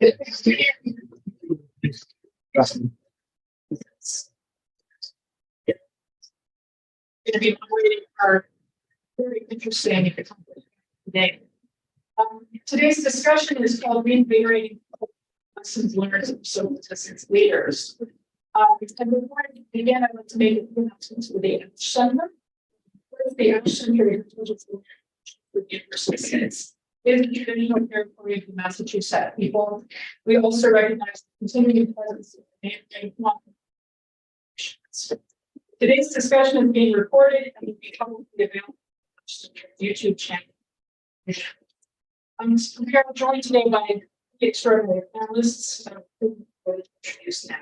to be moderating our very interesting today. Today's discussion is called Reinvigorating Lessons Learned from Social Distance Leaders. And before I begin, I'd like to make a few announcements with the Center. The Ajak Center for the University is the traditional territory of the Massachusetts people. We also recognize the continuing presence of and today's discussion is being recorded and will be publicly available on the YouTube channel. I'm joined today by the extraordinary panelists who will introduce now.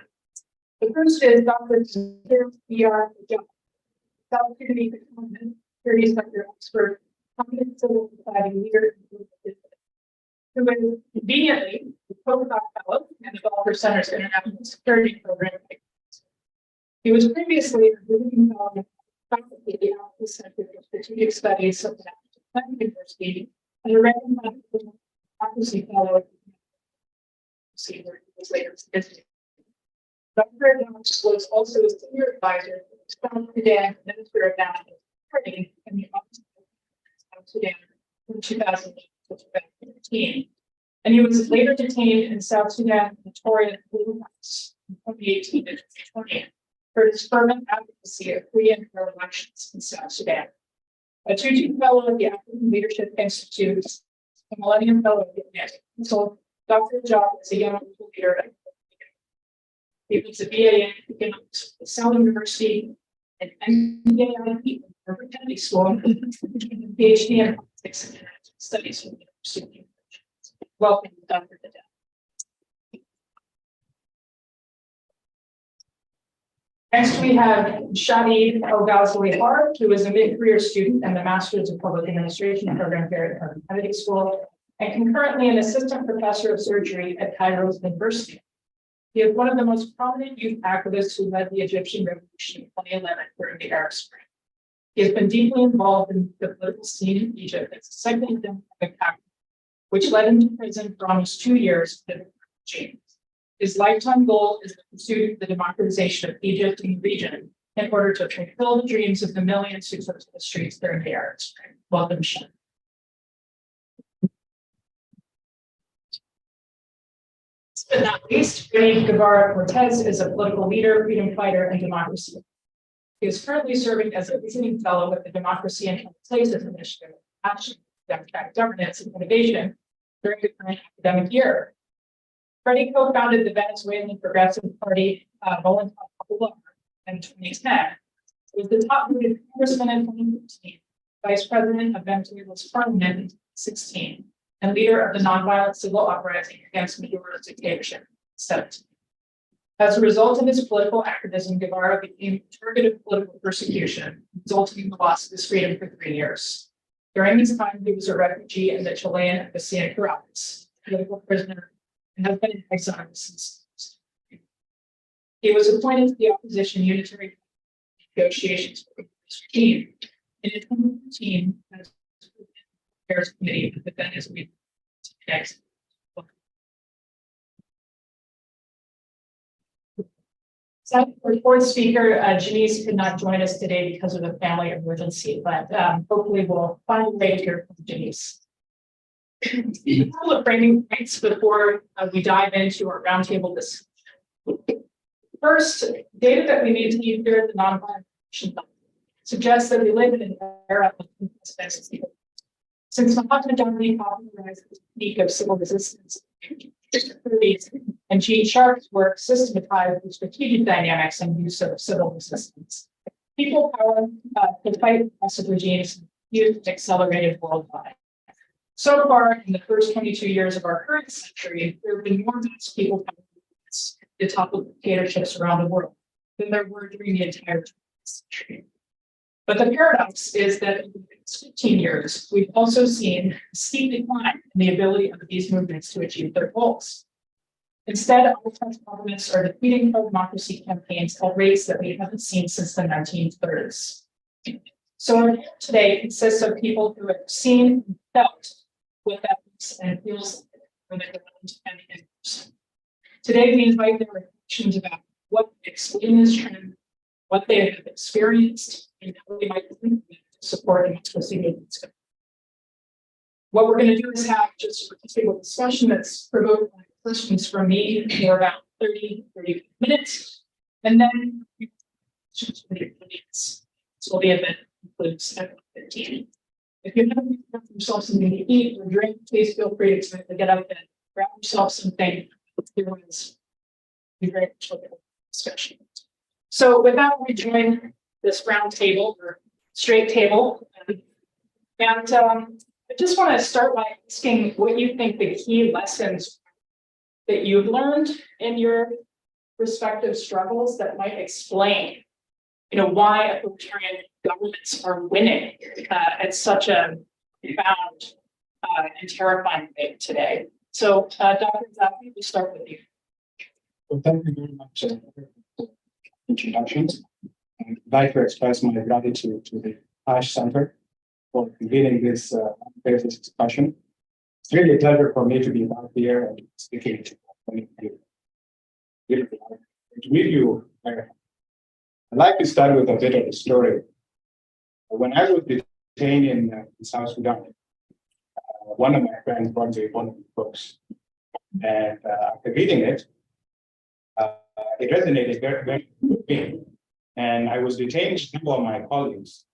The first is Dr. Biar, Dr. Chenoweth, security sector expert, competent civil society leader, who is conveniently the postdoc fellow and developer Center's International Security Program. He was previously a visiting fellow faculty at the Office Center for Strategic Studies of the Stanton University and a recognized democracy fellow at the University where he was later visiting. Dr. Jhanisse was also a senior advisor to South Sudan Minister of National Security in the Office of South Sudan from 2008 to 2015. And he was later detained in South Sudan notorious Blue House in 2018 to 2020 for his fervent advocacy of free and fair elections in South Sudan. A Tutu Fellow at the African Leadership Institute, a Millennium Fellow at the Atlantic Council, Dr. Ajak is a young leader at he was a BA in economics at Southern University and MBA in Harvard Kennedy School, and PhD in politics and international studies from the University of New Welcome, Dr. Daza. Next, we have Shady ElGhazaly Harb, who is a mid-career student and the Master's of Public Administration program here at Harvard Kennedy School, and concurrently an assistant professor of surgery at Cairo University. He is one of the most prominent youth activists who led the Egyptian revolution in 2011 during the Arab Spring. He has been deeply involved in the political scene in Egypt as a second democratic activist, which led him to prison for almost 2 years under the regime. His lifetime goal is the pursuit of the democratization of Egypt and the region in order to fulfill the dreams of the millions who took to the streets during the Arab Spring. Welcome, Sean. But not least, Guevara Cortez is a political leader, freedom fighter, and democracy. He is currently serving as a visiting fellow with the Democracy and Places Initiative, Action, Democratic Governance, and Innovation during the current academic year. Freddy co-founded the Venezuelan Progressive Party, Bolivia in 2010. He was the top-voted congressman in 2015, vice president of Venezuela's parliament in 2016. And leader of the nonviolent civil uprising against Maduro's dictatorship in 2017. As a result of his political activism, Guevara became a target of political persecution, resulting in the loss of his freedom for 3 years. During this time, he was a refugee in the Chilean embassy in Caracas, political prisoner, and has been in exile since. He was appointed to the opposition unitary negotiations for the regime. In 2015, as Affairs Committee of the Venezuelan next. So our fourth speaker, Jhanisse, could not join us today because of a family emergency, but hopefully we'll find a way to hear from Jhanisse. A couple of framing points before we dive into our roundtable discussion. First, data that we need to use here at the nonviolent suggests that we live in an era of contested. Since Mahatma Gandhi popularized the technique of civil resistance in the 30s, and Gene Sharp's work systematized the strategic dynamics and use of civil resistance, people power to fight oppressive regimes used and accelerated worldwide. So far, in the first 22 years of our current century, there have been more mass people power movements to topple dictatorships around the world than there were during the entire 20th century. But the paradox is that in the next 15 years, we've also seen a steep decline in the ability of these movements to achieve their goals. Instead, autocratic governments are defeating pro-democracy campaigns at rates that we haven't seen since the 1930s. So our panel today consists of people who have seen and felt what that means and feels like for the ground and Today, we invite their reflections about what explain this trend, what they have experienced, and how they might implement to support democracy movements. What we're going to do is have just a table discussion that's provoked by questions from me for about 30 minutes, and then questions from the audience. So the event concludes at 15. If you haven't got yourself something to eat or drink, please feel free to get up and grab yourself something. Otherwise, be very much looking at the discussion. So with that, we join this round table or straight table. And I just want to start by asking what you think the key lessons that you've learned in your respective struggles that might explain, why authoritarian governments are winning at such a profound and terrifying rate today. So, Dr. Zafi, we'll start with you. Well, thank you very much for the introductions. I'd like to express my gratitude to the Ash Center for leading this discussion. It's really a pleasure for me to be out here and speaking to many of you. To meet you, I'd like to start with a bit of a story. When I was detained in South Sudan, one of my friends brought me one of the books, and after reading it, it resonated very with me. And I was detained with two of my colleagues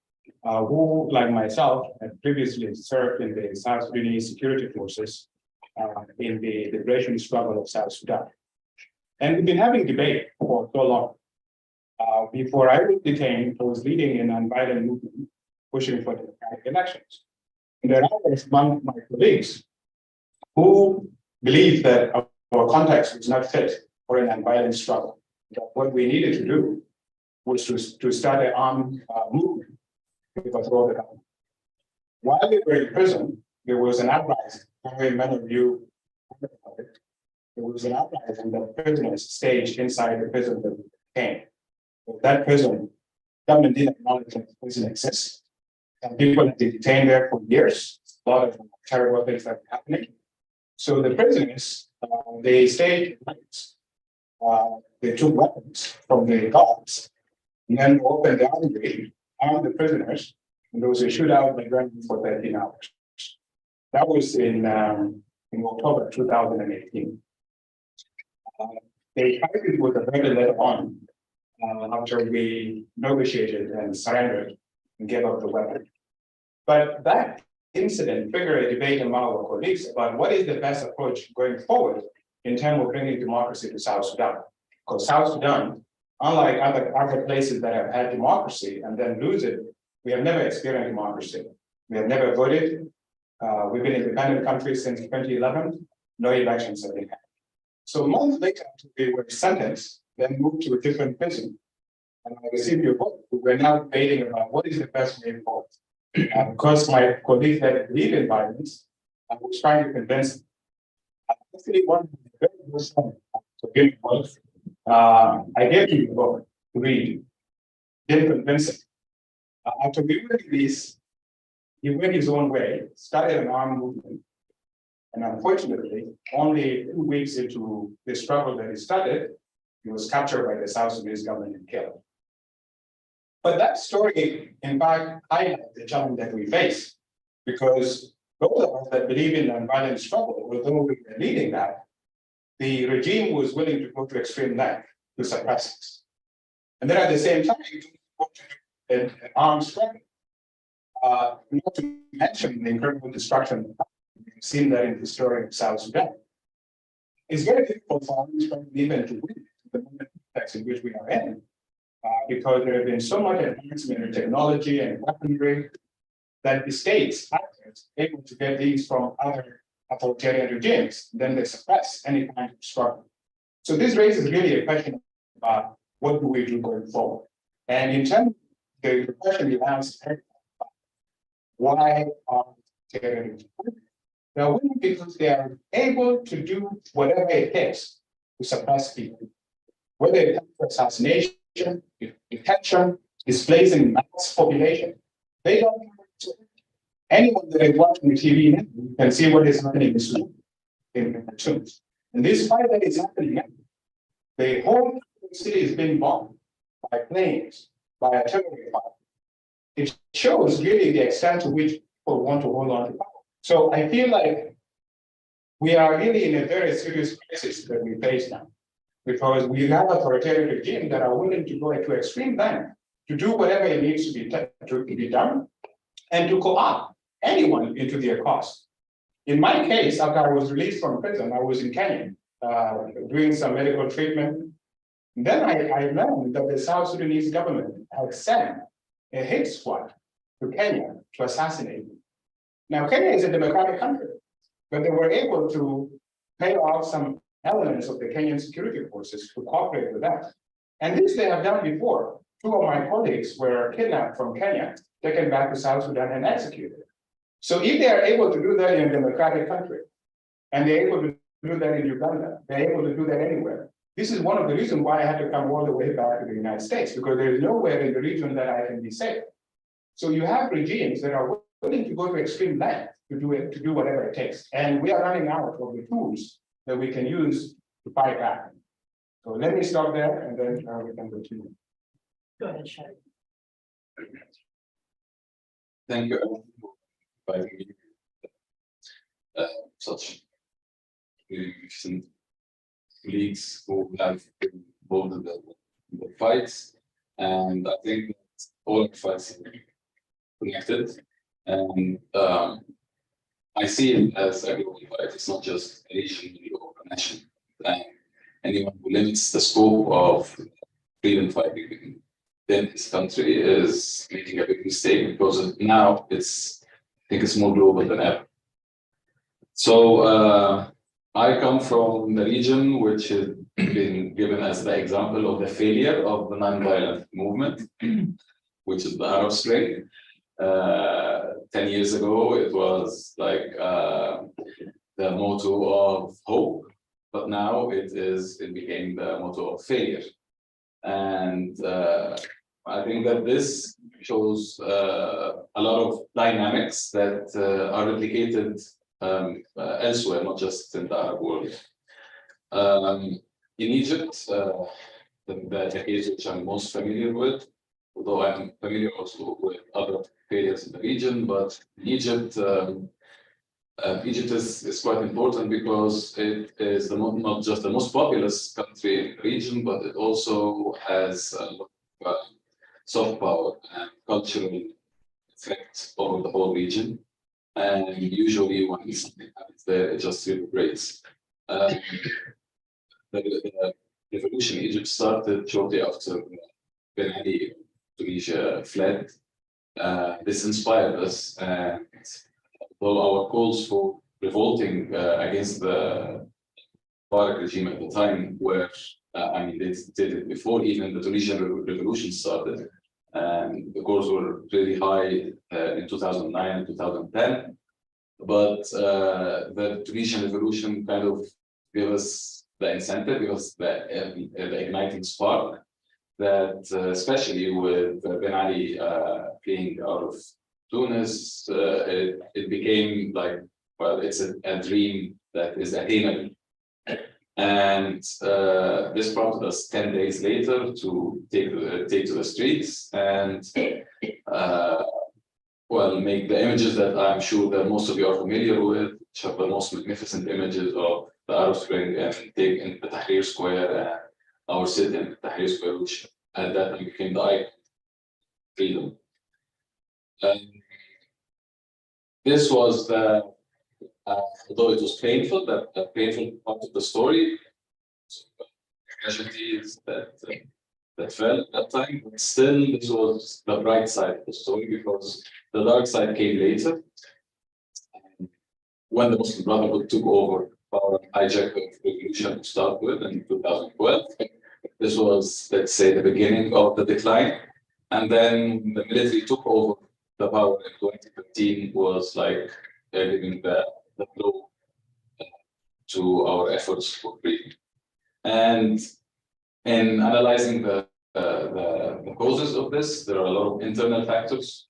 who, like myself, had previously served in the South Sudanese security forces in the liberation struggle of South Sudan. And we've been having debate for so long. Before I was detained, I was leading a nonviolent movement pushing for democratic elections. And there are among my colleagues who believe that our context was not fit for a nonviolent struggle. That what we needed to do was to start an armed movement to overthrow the government. While we were in prison, there was an uprising. Probably many of you heard about it. There was an uprising that prisoners staged inside the prison that we came. That prison, government didn't acknowledge that the prison exists. And people had been detained there for years. A lot of terrible things that were happening. So the prisoners, they stayed nights. They took weapons from the guards and then opened the armory, armed the prisoners, and there was a shootout that ran for 13 hours. That was in October 2018. They tried it with a very later on after we negotiated and surrendered and gave up the weapon. But that incident triggered a debate among our colleagues about what is the best approach going forward in terms of bringing democracy to South Sudan. Because South Sudan, unlike other places that have had democracy and then lose it, we have never experienced democracy. We have never voted. We've been an independent country since 2011. No elections have been had. So months later, we were sentenced, then moved to a different prison. And I received your book. We're now debating about what is the best way forward. Because my colleagues that believe in violence, I was trying to convince them. Actually, one of the very first time to begin with, I gave him the book to read. Didn't convince him. After reading this, he went his own way, started an armed movement. And unfortunately, only 2 weeks into the struggle that he started, he was captured by the South Sudanese government and killed. But that story, in fact, highlights the challenge that we face, because those of us that believe in nonviolent struggle, although we were leading that, the regime was willing to go to extreme length to suppress us. And then at the same time, go to an armed struggle. Not to mention the incredible destruction. We've seen that in the story of South Sudan. It's very difficult for armed struggle even to win the context in which we are in. Because there has been so much advancement in technology and weaponry that the states are able to get these from other authoritarian regimes, then they suppress any kind of struggle. So this raises really a question about what do we do going forward? And in terms of the question you asked, why are authoritarian regimes? They're winning because they are able to do whatever it takes to suppress people, whether it comes to assassination, detention, displacing mass population. They don't have anyone that is watching the TV now, you can see what is happening in Sudan, in the tombs. And this fight that is happening now the whole city is being bombed by planes, by artillery fire. It shows really the extent to which people want to hold on to power. So I feel like we are really in a very serious crisis that we face now, because we have authoritarian regimes that are willing to go to extreme length to do whatever it needs to be done, and to co-opt anyone into their cause. In my case, after I was released from prison, I was in Kenya doing some medical treatment. Then I learned that the South Sudanese government had sent a hate squad to Kenya to assassinate me. Now, Kenya is a democratic country, but they were able to pay off some elements of the Kenyan security forces to cooperate with that. And this they have done before. Two of my colleagues were kidnapped from Kenya, taken back to South Sudan and executed. So if they are able to do that in a democratic country, and they're able to do that in Uganda, they're able to do that anywhere. This is one of the reasons why I had to come all the way back to the United States, because there is nowhere in the region that I can be safe. So you have regimes that are willing to go to extreme length to do whatever it takes. And we are running out of the tools that we can use to fight back. So let me stop there, and then we can continue. Go ahead, Shady. Thank you for inviting me. Such recent colleagues who have been involved in the fights, and I think that all the fights are connected, and I see it as a global fight. It's not just a region or a nation. And anyone who limits the scope of freedom fighting then this country is making a big mistake, because now I think it's more global than ever. So I come from the region which has been given as the example of the failure of the non-violent movement, which is the Arab Spring. 10 years ago, it was like the motto of hope, but now it became the motto of failure. And I think that this shows a lot of dynamics that are replicated elsewhere, not just in the Arab world. In Egypt, the case which I'm most familiar with, although I'm familiar also with other areas in the region, but Egypt, Egypt is quite important because it is not just the most populous country in the region, but it also has a lot of soft power and cultural effect over the whole region. And usually when something happens there, it just reverberates. The revolution in Egypt started shortly after Ben Ali, Tunisia fled. This inspired us, and although our calls for revolting against the Mubarak regime at the time were, I mean, they did it before even the Tunisian revolution started, and the calls were really high in 2009 and 2010. But the Tunisian revolution kind of gave us the incentive, gave us the igniting spark that, especially with Ben Ali fleeing out of Tunis, it became like, well, it's a dream that is attainable. And this prompted us 10 days later to take to the streets and well, make the images that I'm sure that most of you are familiar with, which are the most magnificent images of the Arab Spring, and take in the Tahrir Square and our city in Tahrir Square, which at that time became the icon of freedom. This was the, although it was painful, the painful part of the story, casualties that fell at that time, but still this was the bright side of the story, because the dark side came later. When the Muslim Brotherhood took over power and hijacked the revolution to start with in 2012, this was, let's say, the beginning of the decline. And then the military took over the power in 2015, was like giving the blow to our efforts for freedom. And in analyzing the causes of this, there are a lot of internal factors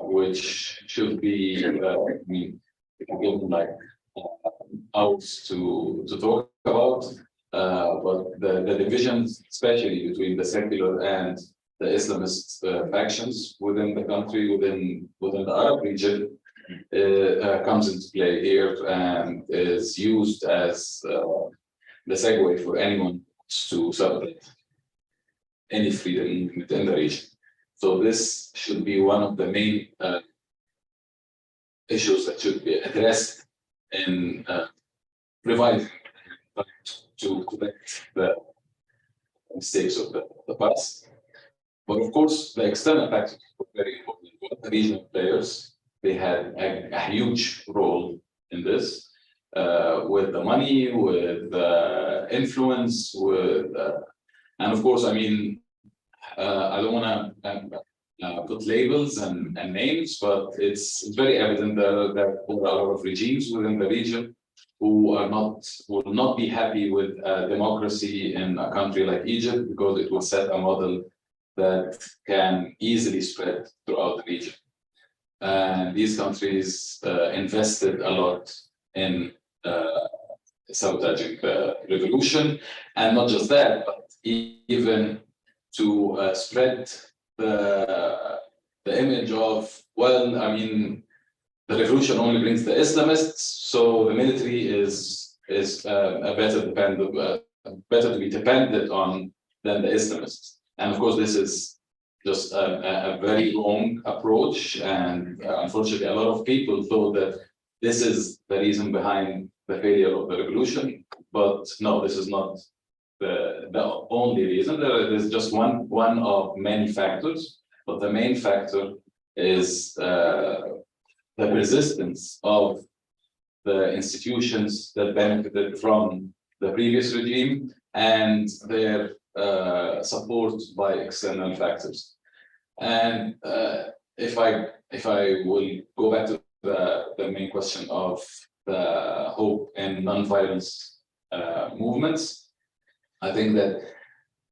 which should be, I mean, given like hours to talk about. but the divisions, especially between the secular and the Islamist factions within the country, within the Arab region, comes into play here and is used as the segue for anyone to celebrate any freedom movement in the region. So this should be one of the main issues that should be addressed in reviving to correct the mistakes of the past. But of course, the external factors were very important. The regional players, they had a huge role in this, with the money, with the influence, with, and of course, I mean, I don't want to put labels and names, but it's very evident that there are a lot of regimes within the region who will not be happy with democracy in a country like Egypt, because it will set a model that can easily spread throughout the region. And these countries invested a lot in sabotaging the revolution, and not just that, but even to spread the image of, well, I mean, the revolution only brings the Islamists, so the military is better to be dependent on than the Islamists. And of course, this is just a very wrong approach, and unfortunately, a lot of people thought that this is the reason behind the failure of the revolution. But no, this is not the only reason. There is just one of many factors, but the main factor is the resistance of the institutions that benefited from the previous regime and their support by external factors. And if I will go back to the main question of the hope in non-violence movements, I think that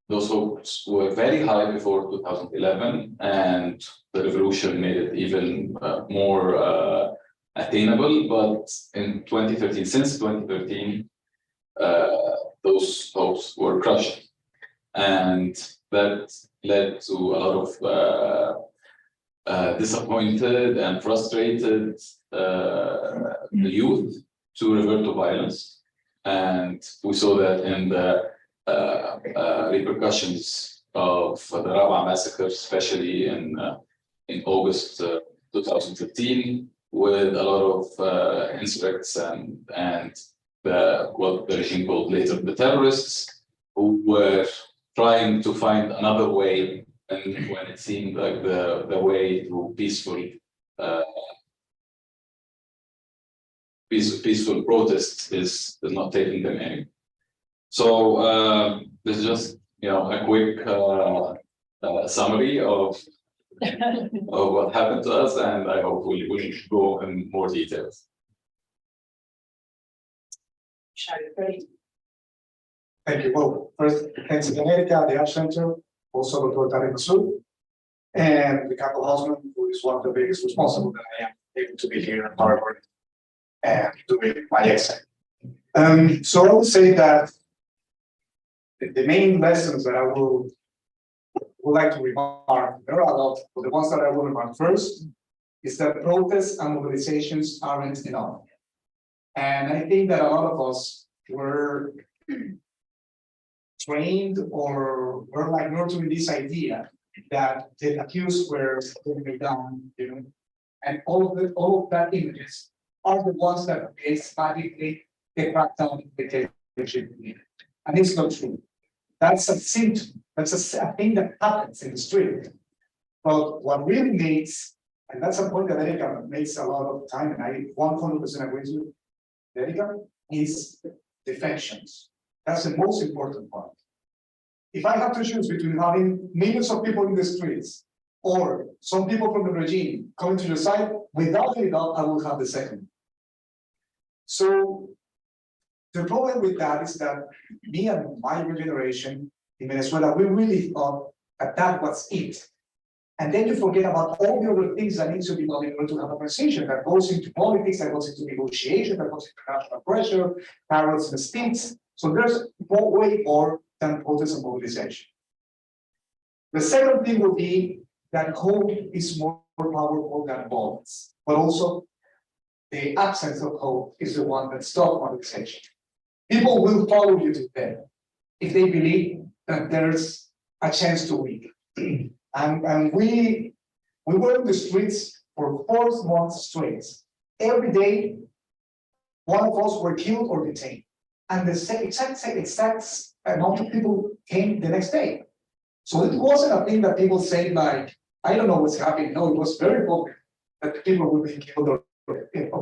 those hopes were very high before 2011, and the revolution made it even more attainable. But in 2013, since 2013, those hopes were crushed, and that led to a lot of disappointed and frustrated youth to revert to violence. And we saw that in the repercussions of the Raba massacre, especially in August 2015, with a lot of insurrects and what the regime called later the terrorists, who were trying to find another way, and when it seemed like the way to peaceful protests is not taking them anywhere. So this is just a quick summary of what happened to us, and I hope we'll go in more details. Freddy. Thank you. Well, first, thanks to America, the Art Center, also Dr. Tariq Masood, and the Capital Houseman, who is one of the biggest responsible that I am able to be here at Harvard and doing my essay. So I would say that the main lessons that I would like to remark, there are a lot, but the ones that I will remark first is that protests and mobilizations aren't enough. And I think that a lot of us were trained or were like nurturing this idea that the accused were going down, and all of that images are the ones that basically they crack down the dictatorship. And it's not true. That's a symptom. That's a thing that happens in the street. But what really makes, and that's a point that Erika makes a lot of time, and I 100% agree with Erika, is defections. That's the most important part. If I have to choose between having millions of people in the streets or some people from the regime coming to your side, without any doubt, I will have the second. So the problem with that is that me and my generation in Venezuela, we really thought that was it. And then you forget about all the other things that need to be done in order to have a conversation that goes into politics, that goes into negotiation, that goes into national pressure, carrots and sticks. So there's way more than protest and mobilization. The second thing will be that hope is more powerful than violence, but also the absence of hope is the one that stops mobilization. People will follow you to bed if they believe that there's a chance to win. And we were in the streets for 4 months straight. Every day, one of us were killed or detained. And the exact amount of people came the next day. So it wasn't a thing that people say like, I don't know what's happening. No, it was very public that the people were being killed or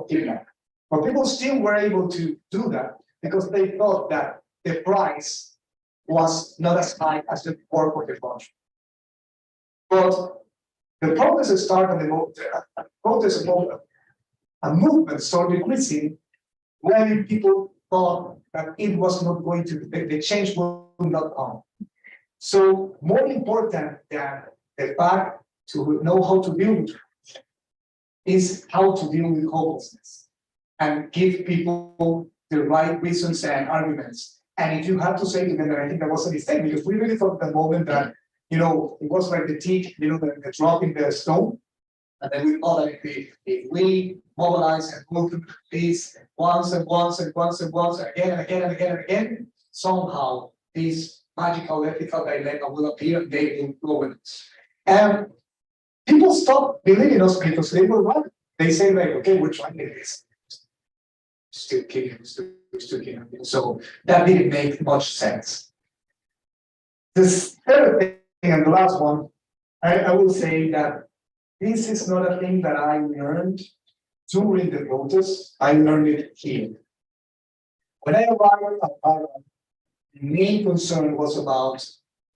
kidnapped. But people still were able to do that because they thought that the price was not as high as the work of the country. But the protests started, a movement started decreasing when people thought that it was not going to, the change will not come. So more important than the fact to know how to deal with it is how to deal with hopelessness and give people the right reasons and arguments. And if you have to say to them that I think that was a mistake, because we really thought at the moment that, it was like the teeth, the drop in the stone. And then we thought that if we mobilize and go through this once and once and once and once, again and again and again and again, somehow this magical ethical dilemma will appear and they will go with us. And people stop believing us because they were right. They say like, okay, we're trying this. Still killing, still killing. So that didn't make much sense. This third thing and the last one, I will say that this is not a thing that I learned during the protest. I learned it here. When I arrived at Vaca, the main concern was about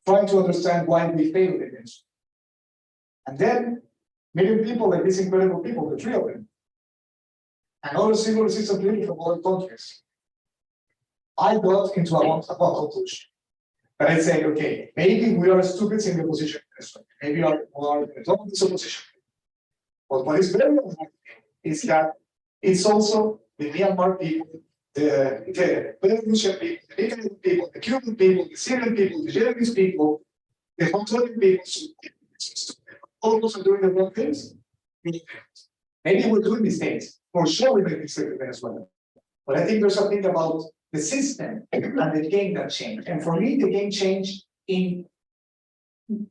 trying to understand why we failed in this. And then meeting people like these incredible people, the 3 of them, and other civil resistance people from other countries, I got into a conclusion. But I said, okay, maybe we are stupid in the position. Maybe we are in the opposition. But what is very important is that it's also the Myanmar people, the Belarusian people, the Nicaraguan people, the Cuban people, the Syrian people, the Vietnamese people, the Hongkong people. All of us are doing the wrong things. Maybe we're doing mistakes. For sure, we make mistakes in Venezuela. But I think there's something about the system and the game that changed. And for me, the game changed in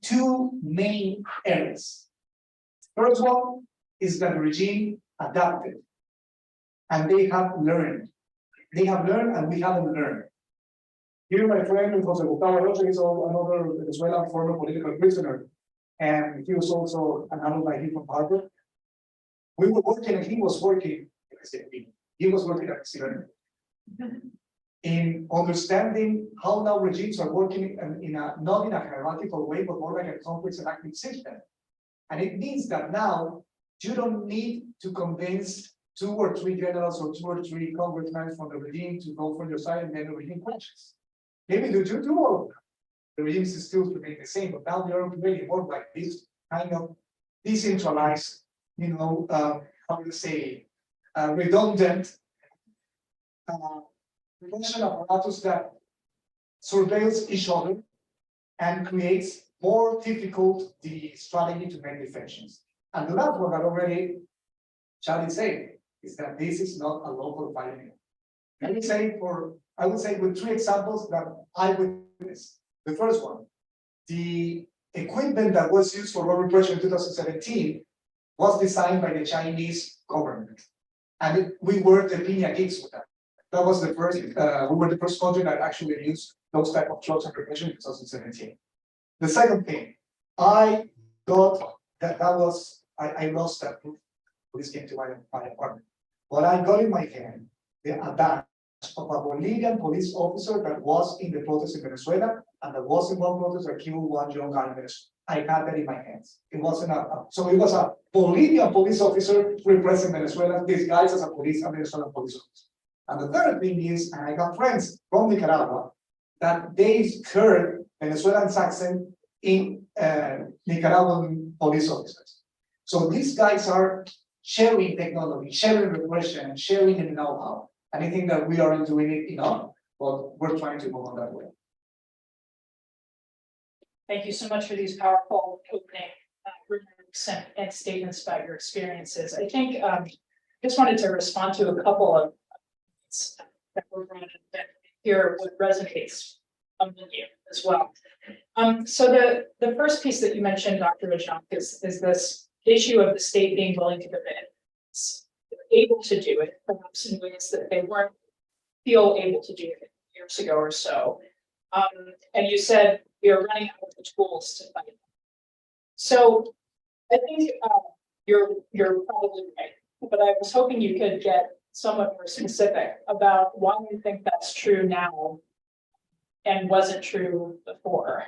2 main areas. First one is that the regime adapted. And they have learned. They have learned and we haven't learned. Here, my friend Jose Gustavo is another Venezuelan former political prisoner. And he was also an alumni from Harb. We were working and he was working. He was working at Stanton in understanding how now regimes are working not in a hierarchical way, but more like a complex and active system. And it means that now you don't need to convince 2 or 3 generals or 2 or 3 congressmen from the regime to go for your side and then the regime crashes. Maybe you do all of that. The regime is still remain the same, but now they are really more like this kind of decentralized, how to say, redundant repression apparatus that surveils each other and creates more difficult the strategy to make defections. And the last one that already Shady said is that this is not a local fighting. I would say with 3 examples that I witnessed. The first one, the equipment that was used for road repression in 2017 was designed by the Chinese government. And we were the piña kids with that. That was the first, we were the first country that actually used those type of trucks and repression in 2017. The second thing, I got I lost that proof. Police came to my apartment. But I got in my hand a badge of a Bolivian police officer that was in the protest in Venezuela, and that was in one protest that killed 1 young guy in Venezuela. I had that in my hands. It wasn't so it was a Bolivian police officer representing Venezuela, disguised as a Venezuelan police officer. And the third thing is, and I got friends from Nicaragua, that they heard Venezuelan accent in Nicaraguan police officers. So these guys are sharing technology, sharing repression, sharing the know-how. And I think that we aren't doing it enough. but we're trying to move on that way. Thank you so much for these powerful opening remarks and statements about your experiences. I think just wanted to respond to a couple of that were brought up that here what resonates among you as well. So the first piece that you mentioned, Dr. Ajak, is this issue of the state being willing to commit, able to do it, perhaps in ways that they weren't feel able to do it years ago or so. And you said we are running out of the tools to fight. So I think you're probably right, but I was hoping you could get somewhat more specific about why you think that's true now and wasn't true before.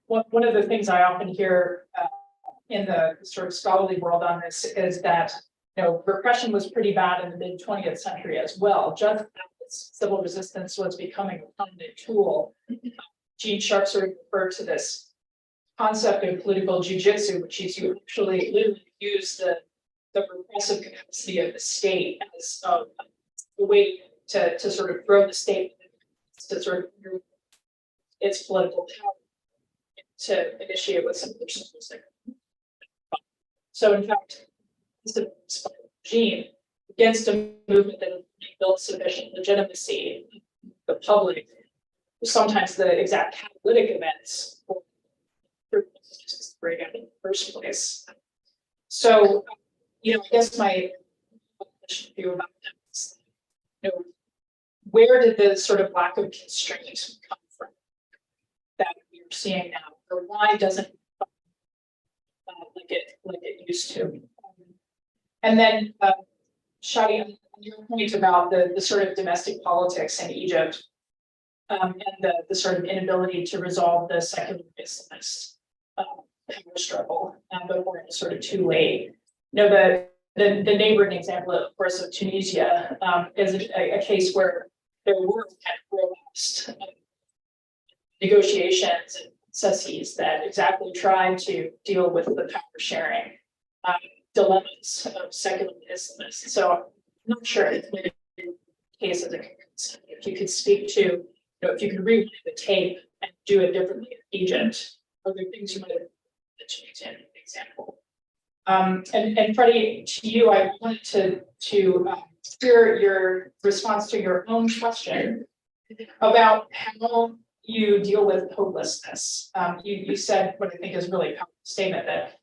One of the things I often hear in the sort of scholarly world on this is that repression was pretty bad in the mid 20th century as well, just as civil resistance was becoming a prominent tool. Gene Sharp sort of referred to this concept of political jujitsu, which is you actually literally use the repressive capacity of the state as a way to sort of throw the state to sort of its political power to initiate with some personal. So in fact, the regime against a movement that built sufficient legitimacy, the public, sometimes the exact catalytic events for break out in the first place. So, I guess my question for you about that is, where did the sort of lack of constraint come from that we're seeing now, or why doesn't it like it used to? And then, Shady, on your point about the sort of domestic politics in Egypt, and the sort of inability to resolve the secular Islamist power struggle before it was sort of too late. The neighboring example, of course, of Tunisia is a case where there were kind of robust negotiations and processes that exactly tried to deal with the power sharing dilemmas of secular Islamists. So I'm not sure if the case as a comparison, if you could speak to, if you could rewind the tape and do it differently in Egypt, are there things you might have changed in an example? And Freddy, to you, I wanted to hear your response to your own question about how you deal with hopelessness. You said what I think is really a powerful statement that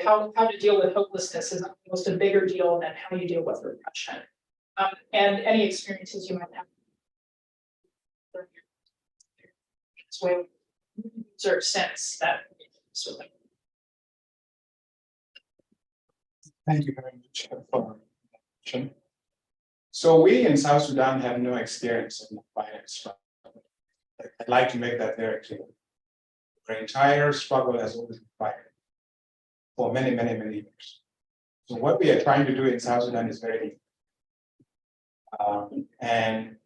how to deal with hopelessness is almost a bigger deal than how you deal with repression. And any experiences you might have. Way or sense that sort of. Thank you very much for the question. So we in South Sudan have no experience in violence. I'd like to make that very clear. Our entire struggle has always been violent for many, many, many years. So what we are trying to do in South Sudan is very different. And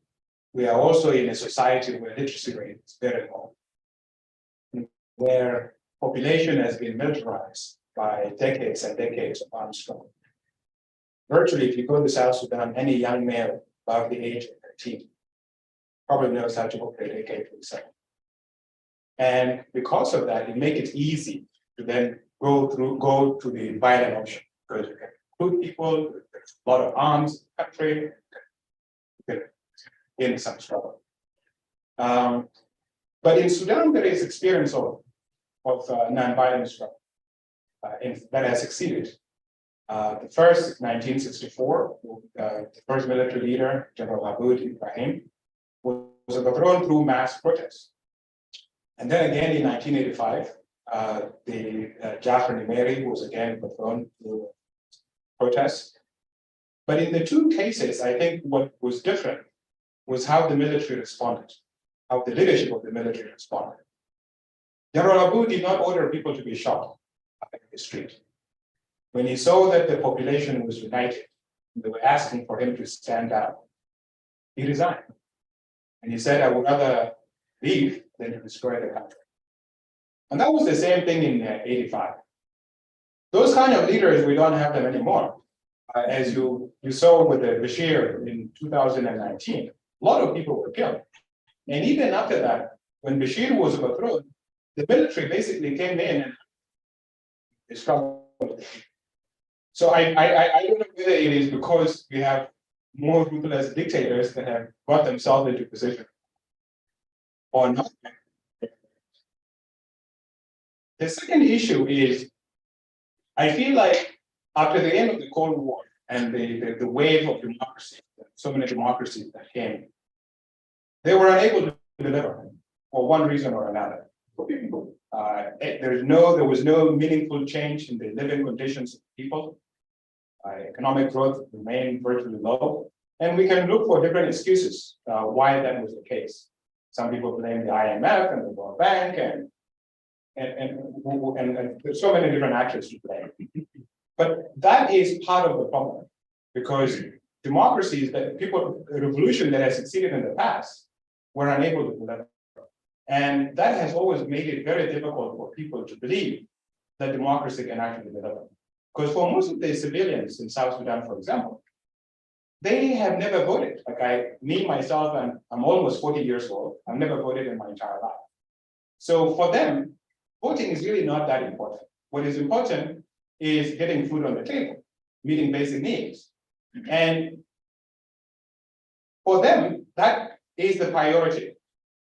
we are also in a society where literacy rate is very low, where population has been militarized by decades and decades of armed struggle. Virtually, if you go to South Sudan, any young male above the age of 13 probably knows how to operate AK-47. And because of that, it makes it easy to then go to the violent option, because you can recruit people, there's a lot of arms in the country, in some struggle. But in Sudan, there is experience of non-violent struggle that has succeeded. The first, 1964, the first military leader, General Aboud Ibrahim, was overthrown through mass protests. And then again in 1985, the Jafar Nimeri was again overthrown through protests. But in the two cases, I think what was different was how the military responded, how the leadership of the military responded. General Abu did not order people to be shot in the street. When he saw that the population was united, they were asking for him to stand down, he resigned. And he said, I would rather leave than to destroy the country. And that was the same thing in 85. Those kind of leaders, we don't have them anymore. As you saw with the Bashir in 2019, a lot of people were killed. And even after that, when Bashir was overthrown, the military basically came in and struggled. So I don't know whether it is because we have more ruthless dictators that have got themselves into position or not. The second issue is, I feel like after the end of the Cold War and the wave of democracy, so many democracies that came, they were unable to deliver for one reason or another. There was no meaningful change in the living conditions of people. Economic growth remained virtually low, and we can look for different excuses why that was the case. Some people blame the IMF and the World Bank and there's so many different actors to blame. But that is part of the problem, because democracies a revolution that has succeeded in the past were unable to deliver. And that has always made it very difficult for people to believe that democracy can actually deliver. Because for most of the civilians in South Sudan, for example, they have never voted. Like myself, I'm almost 40 years old. I've never voted in my entire life. So for them, voting is really not that important. What is important is getting food on the table, meeting basic needs. And for them, that is the priority.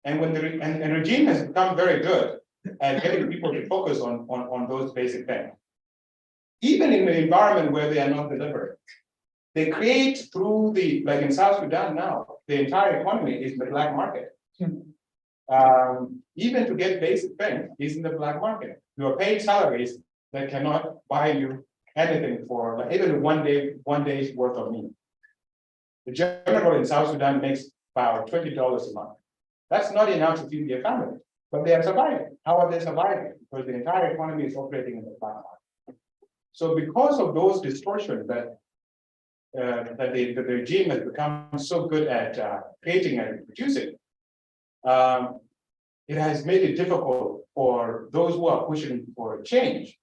And when the regime has become very good at getting people to focus on those basic things, even in the environment where they are not delivering, they create through like in South Sudan now, the entire economy is the black market. Even to get basic things is in the black market. You are paying salaries that cannot buy you anything for like even one day's worth of meat. The general in South Sudan makes about $20 a month. That's not enough to feed their family, but they are surviving. How are they surviving? Because the entire economy is operating in the black market. So because of those distortions that the regime has become so good at creating and producing, it has made it difficult for those who are pushing for a change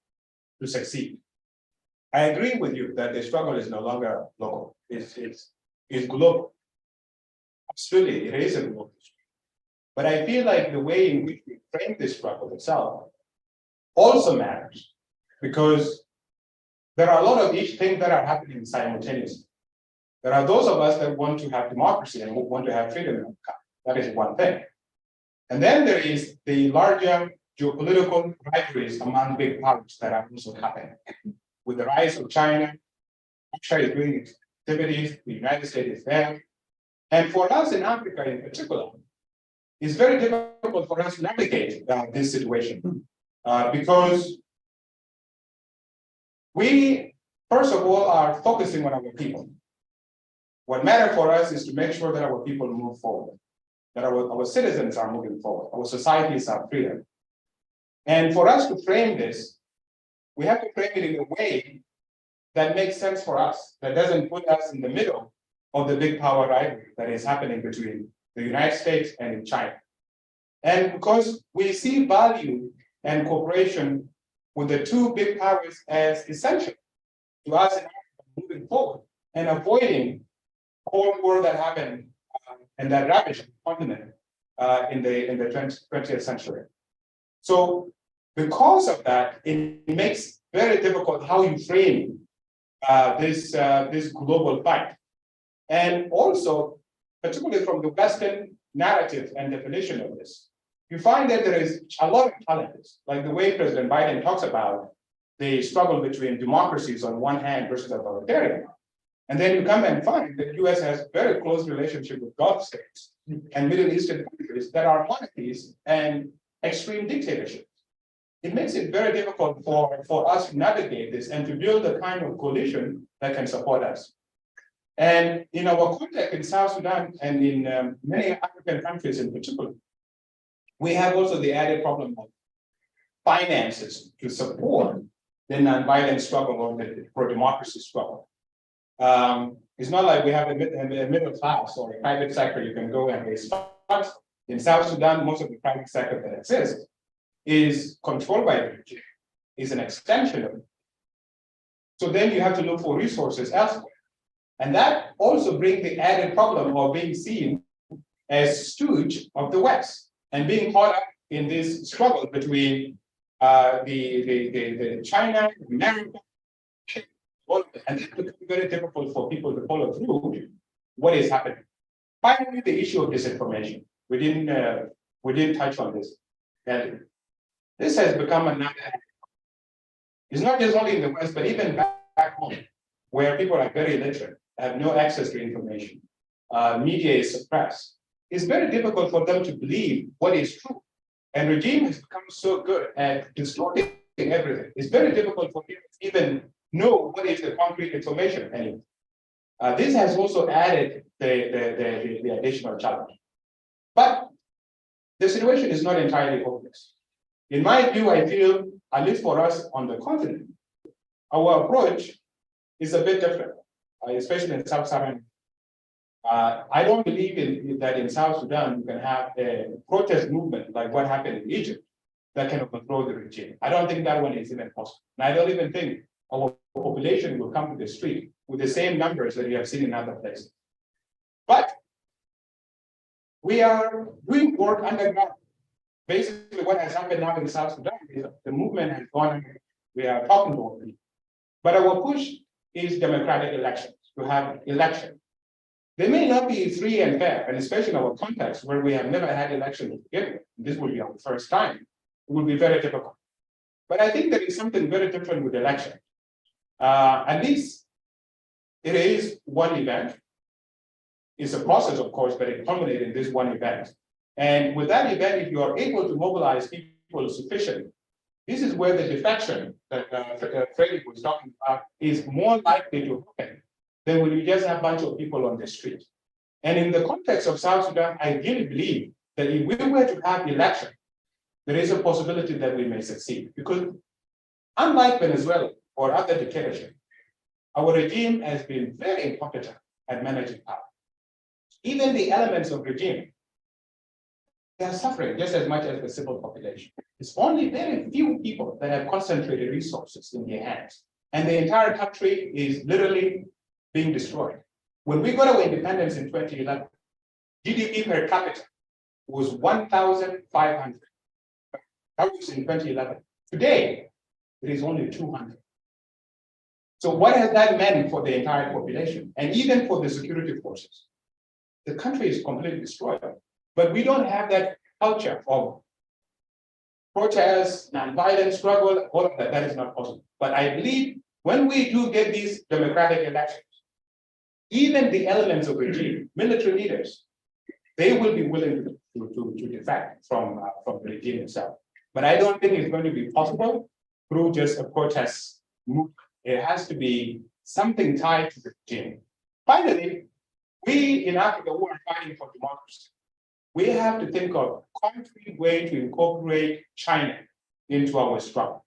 to succeed. I agree with you that the struggle is no longer local, it's global. Absolutely, it is a global struggle. But I feel like the way in which we frame this struggle itself also matters, because there are a lot of each thing that are happening simultaneously. There are those of us that want to have democracy and want to have freedom in our country. That is one thing. And then there is the larger geopolitical rivalries among big powers that are also happening. With the rise of China, Russia is doing its activities, the United States is there. And for us in Africa in particular, it's very difficult for us to navigate this situation because we, first of all, are focusing on our people. What matters for us is to make sure that our people move forward, that our citizens are moving forward, our societies are freer. And for us to frame this, we have to frame it in a way that makes sense for us, that doesn't put us in the middle of the big power rivalry that is happening between the United States and China. And because we see value and cooperation with the two big powers as essential to us moving forward and avoiding Cold War that happened and that ravaged the continent in the 20th century. So because of that, it makes very difficult how you frame this global fight. And also, particularly from the Western narrative and definition of this, you find that there is a lot of challenges, like the way President Biden talks about the struggle between democracies on one hand versus authoritarian. And then you come and find that the US has very close relationship with Gulf states and Middle Eastern countries that are monarchies and extreme dictatorships. It makes it very difficult for us to navigate this and to build a kind of coalition that can support us. And in our context in South Sudan and in many African countries in particular, we have also the added problem of finances to support the nonviolent struggle or the pro-democracy struggle. It's not like we have a middle class or a private sector you can go and raise funds. In South Sudan, most of the private sector that exists is controlled by the regime, is an extension of it. So then you have to look for resources elsewhere. And that also brings the added problem of being seen as stooge of the West and being caught up in this struggle between the China, America, all of it. And it becomes very difficult for people to follow through what is happening. Finally, the issue of disinformation. We didn't touch on this. And this has become another. It's not just only in the West, but even back home, where people are very illiterate, have no access to information. Media is suppressed. It's very difficult for them to believe what is true. And regime has become so good at distorting everything. It's very difficult for people to even know what is the concrete information anymore. This has also added the additional challenge. But the situation is not entirely hopeless. In my view, I feel, at least for us on the continent, our approach is a bit different, especially in Sub-Saharan. I don't believe that in South Sudan you can have a protest movement like what happened in Egypt that can overthrow the regime. I don't think that one is even possible. And I don't even think our population will come to the street with the same numbers that you have seen in other places. But we are doing work underground. Basically, what has happened now in South Sudan is the movement has gone, we are talking to people. But our push is democratic elections, to have elections. They may not be free and fair, and especially in our context where we have never had elections to begin with. This will be our first time. It will be very difficult. But I think there is something very different with elections. At least it is one event. It's a process, of course, but it culminates in this one event. And with that event, if you are able to mobilize people sufficiently, this is where the defection that Freddy was talking about is more likely to happen than when you just have a bunch of people on the street. And in the context of South Sudan, I really believe that if we were to have election, there is a possibility that we may succeed. Because unlike Venezuela or other dictatorships, our regime has been very incompetent at managing power. Even the elements of regime, they are suffering just as much as the civil population. It's only very few people that have concentrated resources in their hands. And the entire country is literally being destroyed. When we got our independence in 2011, GDP per capita was 1,500. That was in 2011. Today, it is only 200. So what has that meant for the entire population and even for the security forces? The country is completely destroyed. But we don't have that culture of protest, nonviolent struggle, all of that. That is not possible. But I believe when we do get these democratic elections, even the elements of regime, military leaders, they will be willing to defect from the regime itself. But I don't think it's going to be possible through just a protest movement. It has to be something tied to the regime. Finally, we in Africa who are fighting for democracy, we have to think of a concrete way to incorporate China into our struggle.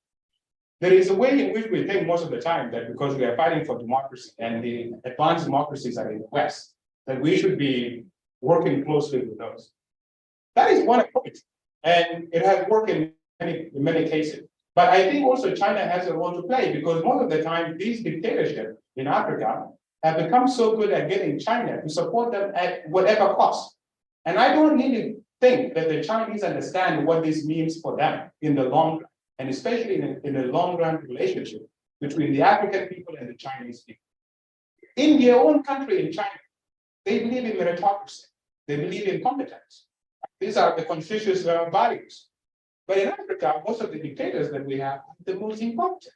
There is a way in which we think most of the time that because we are fighting for democracy and the advanced democracies are in the West, that we should be working closely with those. That is one approach, and it has worked in many cases. But I think also China has a role to play because most of the time these dictatorships in Africa have become so good at getting China to support them at whatever cost. And I don't really think that the Chinese understand what this means for them in the long run, and especially in a long-run relationship between the African people and the Chinese people. In their own country, in China, they believe in meritocracy. They believe in competence. These are the Confucius values. But in Africa, most of the dictators that we have are the most incompetent.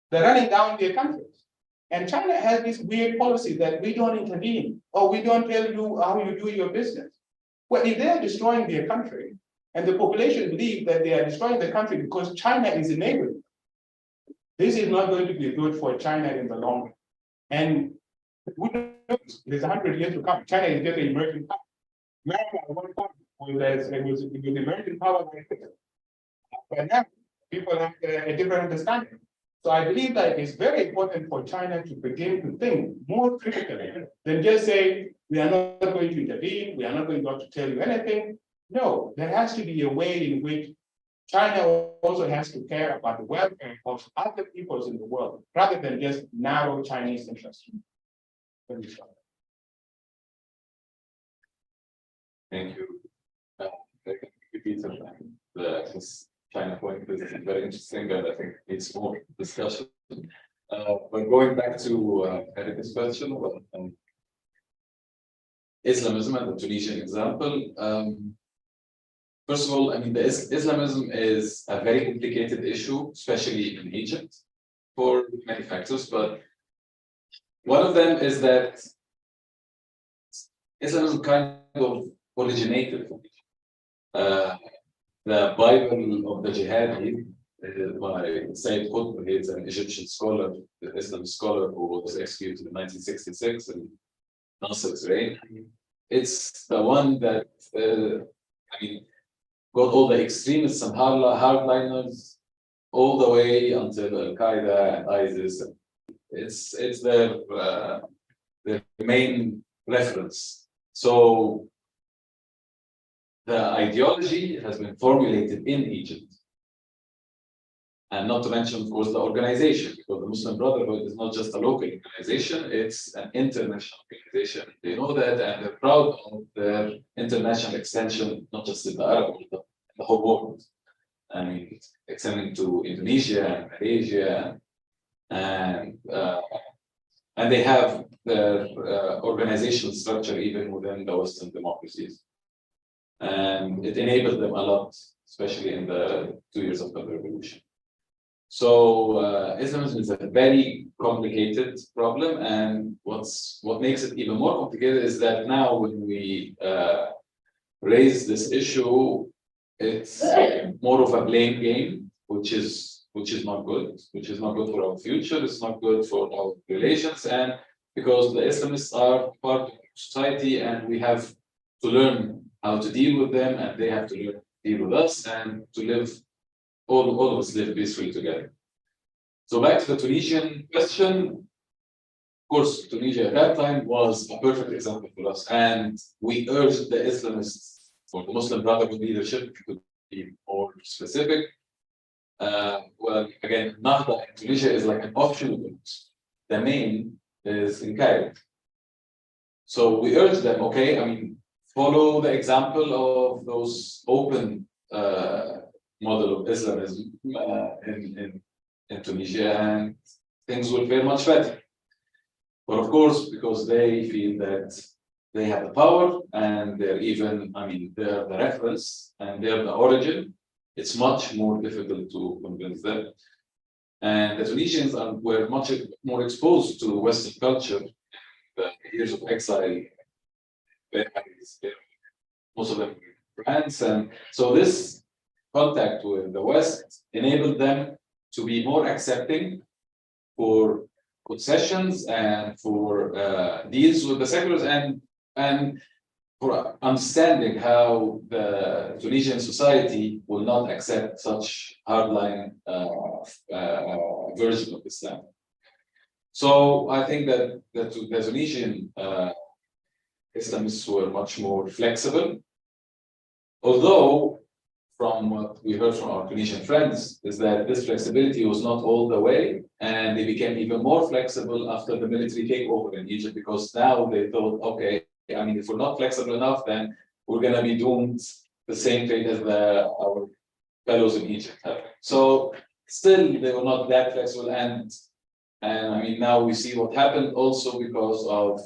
They're running down their countries. And China has this weird policy that we don't intervene, or we don't tell you how you do your business. Well, if they're destroying their country, and the population believe that they are destroying the country because China is enabling, this is not going to be good for China in the long run. And who knows, there's 100 years to come. China is just an emerging power. America at one point was emerging power very quickly. But now people have a different understanding. So I believe that it's very important for China to begin to think more critically than just say, we are not going to intervene, we are not going to tell you anything. No, there has to be a way in which China also has to care about the welfare of other peoples in the world, rather than just narrow Chinese interests. Thank you. I can repeat this China point is very interesting, and I think it's more discussion. But going back to Eric's question about Islamism and the Tunisian example. First of all, I mean, Islamism is a very complicated issue, especially in Egypt, for many factors. But one of them is that Islamism kind of originated from Egypt. The Bible of the Jihadi by Sayyid Qutb, he's an Egyptian scholar, an Islam scholar who was executed in 1966 in Nasser's reign. It's the one that, I mean, got all the extremists and hardliners all the way until Al-Qaeda and ISIS. It's their main reference. So the ideology has been formulated in Egypt. And not to mention, of course, the organization, because the Muslim Brotherhood is not just a local organization, it's an international organization. They know that, and they're proud of their international extension, not just in the Arab world, but in the whole world. I mean, extending to Indonesia and Malaysia, and they have their organizational structure even within the Western democracies. And it enabled them a lot, especially in the 2 years of the revolution. So Islamism is a very complicated problem, and what makes it even more complicated is that now when we raise this issue, it's more of a blame game, which is not good, which is not good for our future, it's not good for our relations, and because the Islamists are part of society and we have to learn how to deal with them, and they have to learn to deal with us, and to live, all of us live peacefully together. So back to the Tunisian question, of course, Tunisia at that time was a perfect example for us, and we urged the Islamists or the Muslim Brotherhood leadership to be more specific. Well, again, Nahda in Tunisia is like an offshoot. The main is in Cairo. So we urged them, okay, I mean, follow the example of those open model of Islamism in Tunisia, and things will fare much better. But of course, because they feel that they have the power and they're even, I mean, they're the reference and they're the origin, it's much more difficult to convince them. And the Tunisians were much more exposed to Western culture, the years of exile. Most of them were France, and so this contact with the West enabled them to be more accepting for concessions and for deals with the seculars, and for understanding how the Tunisian society will not accept such hardline version of Islam. So I think that the Tunisian Islamists were much more flexible, although from what we heard from our Tunisian friends is that this flexibility was not all the way, and they became even more flexible after the military takeover in Egypt, because now they thought, okay, I mean, if we're not flexible enough, then we're going to be doomed the same fate as our fellows in Egypt have. So still, they were not that flexible, and I mean, now we see what happened also because of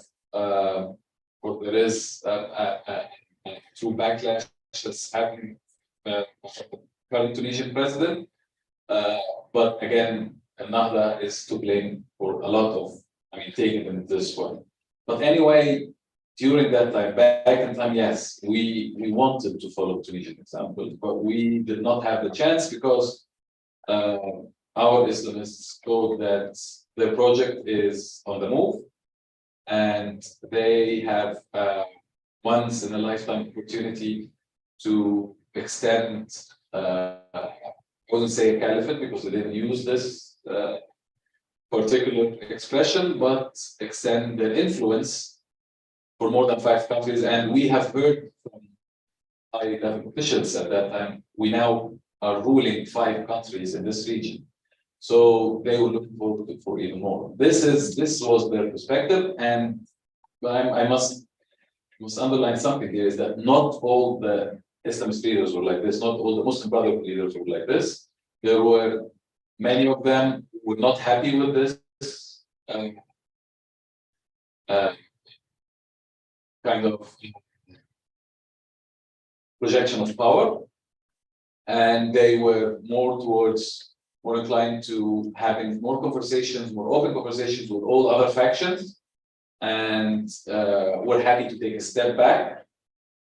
what there is through backlash that's happening from the current Tunisian president. But again, Nahda is to blame for a lot of, I mean, taking them this one. But anyway, during that time, back in time, yes, we wanted to follow Tunisian example, but we did not have the chance because our Islamists thought that their project is on the move, and they have once in a lifetime opportunity to extend, I wouldn't say a caliphate because they didn't use this particular expression, but extend their influence for more than 5 countries. And we have heard from high-level officials at that time, we now are ruling 5 countries in this region. So they were looking forward for even more. This was their perspective, and I must must underline something here is that not all the Islamist leaders were like this, not all the Muslim Brotherhood leaders were like this. There were many of them who were not happy with this kind of projection of power, and they were more inclined to having more conversations, more open conversations with all other factions, and were happy to take a step back.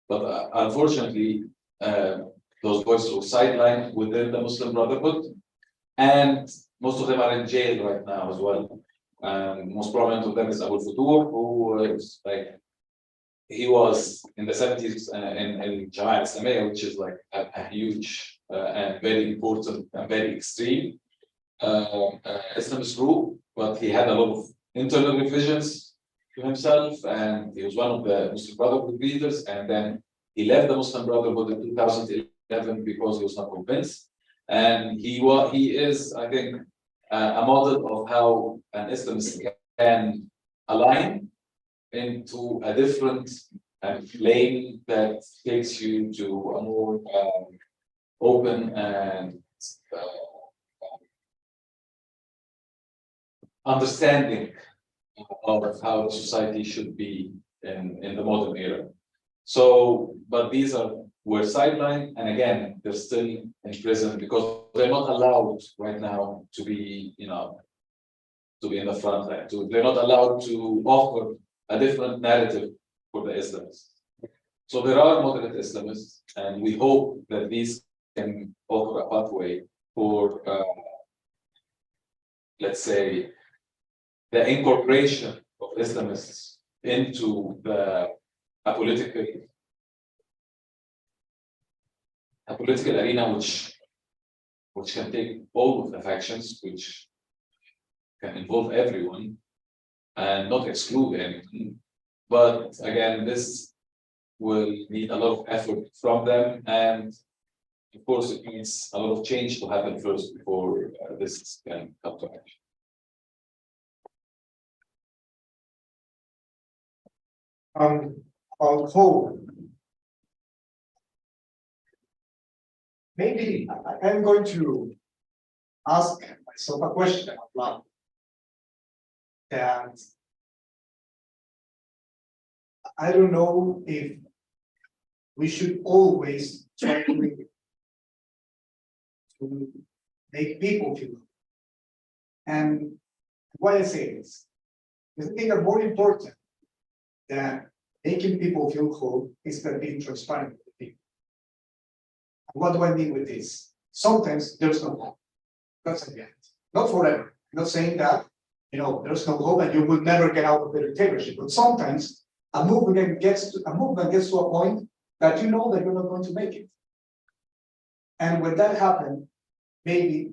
But unfortunately, those voices were sidelined within the Muslim Brotherhood, and most of them are in jail right now as well. Most prominent of them is Abu Futur, who was he was in the 70s in Jhanisse, which is like a huge and very important and very extreme Islamist group, but he had a lot of internal revisions to himself, and he was one of the Muslim Brotherhood leaders, and then he left the Muslim Brotherhood in 2011 because he was not convinced. And he is, I think, a model of how an Islamist can align into a different lane that takes you to a more open and understanding of how the society should be in the modern era. So, but these were sidelined, and again, they're still in prison because they're not allowed right now to be, to be in the front line. They're not allowed to offer a different narrative for the Islamists. So there are moderate Islamists, and we hope that these can offer a pathway for, let's say, the incorporation of Islamists into a political arena, which can take all of the factions, which can involve everyone and not exclude anyone. But again, this will need a lot of effort from them, and of course it needs a lot of change to happen first before this can come to action. On hope, maybe I'm going to ask myself a question out loud. And I don't know if we should always try to make people feel good. And why I say this, because I think that more important than making people feel cold is that being transparent with people. What do I mean with this? Sometimes there's no hope. That's the end. Not forever. I'm not saying that there's no hope and you will never get out of the dictatorship. But sometimes a movement gets to a point that you know that you're not going to make it. And when that happens, maybe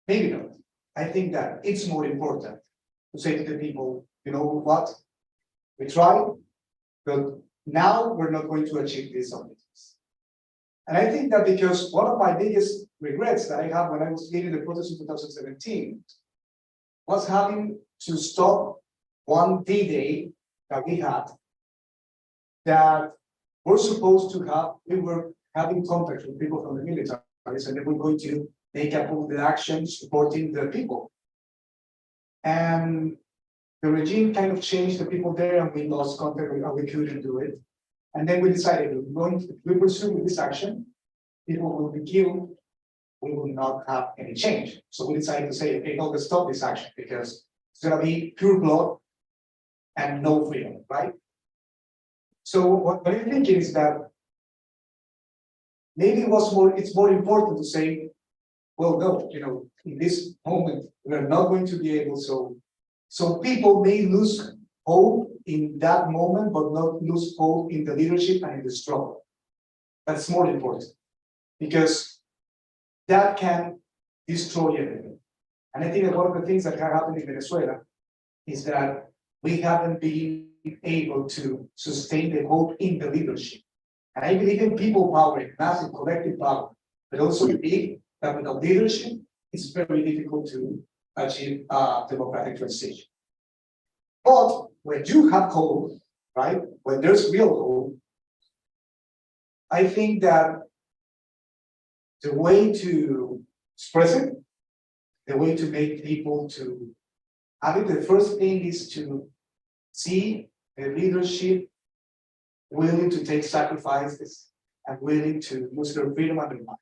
not. I think that it's more important to say to the people, you know what? We tried, but now we're not going to achieve these objectives. And I think that because one of my biggest regrets that I had when I was leading the protest in 2017 was having to stop one D-Day that we had that we're supposed to have. We were having contact with people from the military, and they were going to make a public action supporting the people. And the regime kind of changed the people there, and we lost contact, and we couldn't do it. And then we decided if we pursue this action, people will be killed, we will not have any change. So we decided to say, okay, no, let's stop this action because it's going to be pure blood and no freedom, right? So what I'm thinking is that maybe it's more important to say, well, no, in this moment, we're not going to be able to. So people may lose hope in that moment, but not lose hope in the leadership and in the struggle. That's more important because that can destroy everything. And I think that one of the things that have happened in Venezuela is that we haven't been able to sustain the hope in the leadership. And I believe in people power, in massive collective power, but also believe that without leadership, it's very difficult to achieve democratic transition. But when you have hope, right, when there's real hope, I think that the way to express it, the way to make people to, I think the first thing is to see the leadership willing to take sacrifices and willing to lose their freedom and their mind.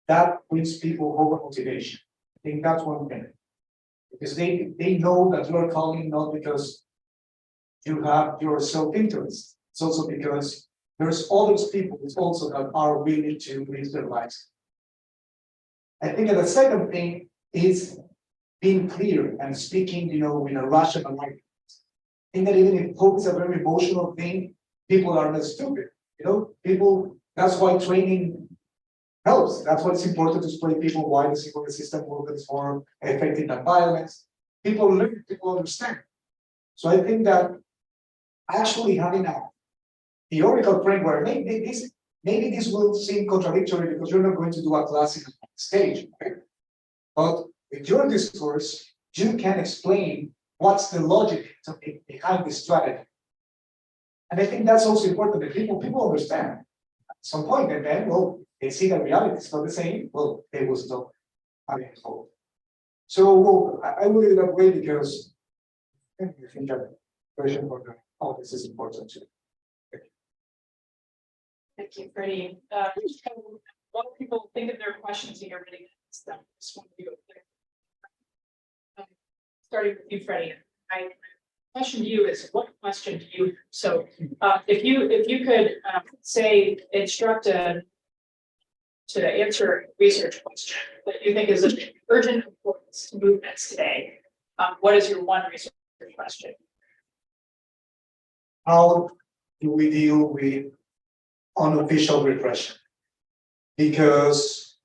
That brings people hope and motivation. I think that's one thing. Because they know that you are calling not because you have your self-interest. It's also because there's other people also that are willing to risk their lives. I think that the second thing is being clear and speaking, in a rational language. I think that even if hope is a very emotional thing, people are not stupid. People, that's why training helps. That's why it's important to explain people why the security system works more effective than violence. People learn, people understand. So I think that actually having a theoretical framework, maybe this will seem contradictory because you're not going to do a class in a stage, right? But with your discourse, you can explain what's the logic behind this strategy. And I think that's also important that people understand at some point, and then, well, they see that reality is not the same, well, they will stop having hope. So, well, I will leave it that way because I think that question for this is important too. Thank you, Freddie. A lot of people think of their questions and you're ready to ask them. Just want to go there. Starting with you, Freddie. My question to you is, what question do you have? So if you could say instruct to answer a research question that you think is of urgent importance to movements today, what is your one research question? How do we deal with unofficial repression? Because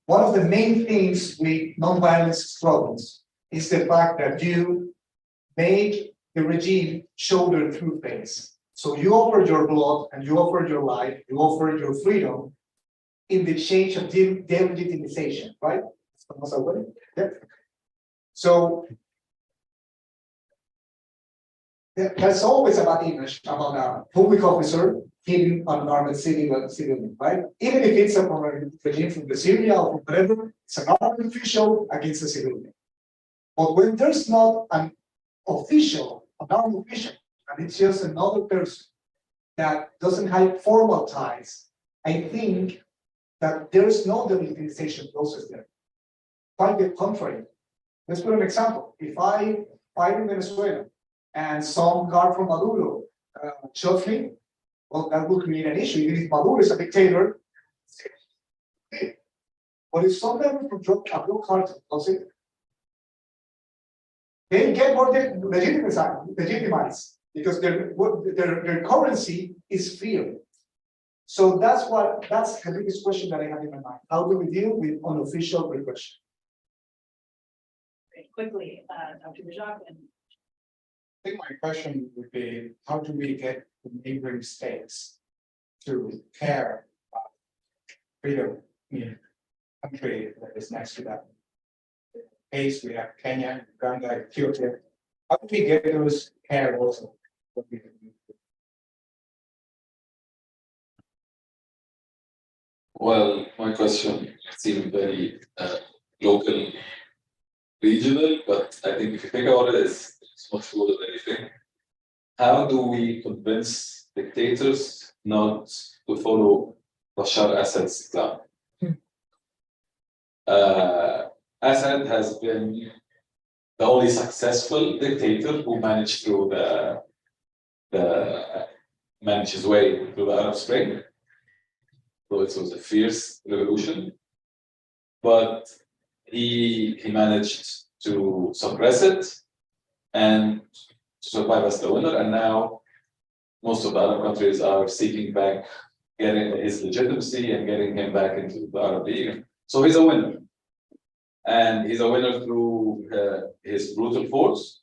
one of the main things with nonviolence struggles is the fact that you make the regime show their true face. So you offer your blood and you offer your life, you offer your freedom in the exchange of delegitimization, right? Yeah. So that's always about image, about a public officer killing an armed civilian, right? Even if it's from a regime from the Syria or from whatever, it's an armed official against a civilian. But when there's not an official, an armed official, and it's just another person that doesn't have formal ties, I think that there's no delegitimization process there. Quite the contrary. Let's put an example. If I fight in Venezuela and some guard from Maduro shots me, well, that will create an issue. Even if Maduro is a dictator, but if some member from drug cartel does it, they get more legitimized because their currency is fear. So that's the biggest question that I have in my mind. How do we deal with unofficial repression? Very quickly, Dr. Ajak. I think my question would be, how do we get the neighboring states to care about freedom in a country that is next to that? Case we have Kenya, Uganda, Ethiopia. How do we get those care also? Well, my question seemed very local, regional, but I think if you think about it, it's much more than anything. How do we convince dictators not to follow Bashar Assad's example? Assad has been the only successful dictator who managed through manage his way through the Arab Spring. So it was a fierce revolution, but he managed to suppress it and to survive as the winner. And now most of the Arab countries are seeking back, getting his legitimacy and getting him back into the Arab League. So he's a winner. And he's a winner through his brutal force.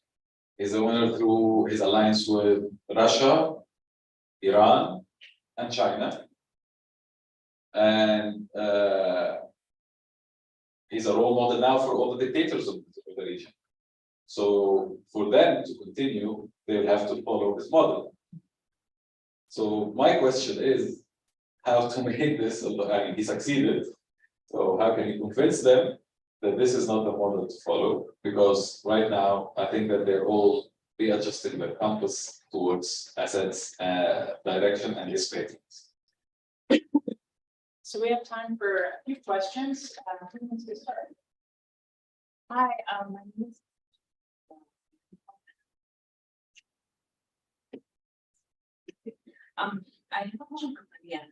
He's a winner through his alliance with Russia, Iran, and China. And he's a role model now for all the dictators of the region. So for them to continue, they'll have to follow his model. So my question is how to make this, I mean, he succeeded. So how can you convince them that this is not the model to follow? Because right now, I think that they're all readjusting their compass towards assets, direction and risk ratings. So we have time for a few questions. Who wants to start? Hi, my name is. I have a question for Lydia.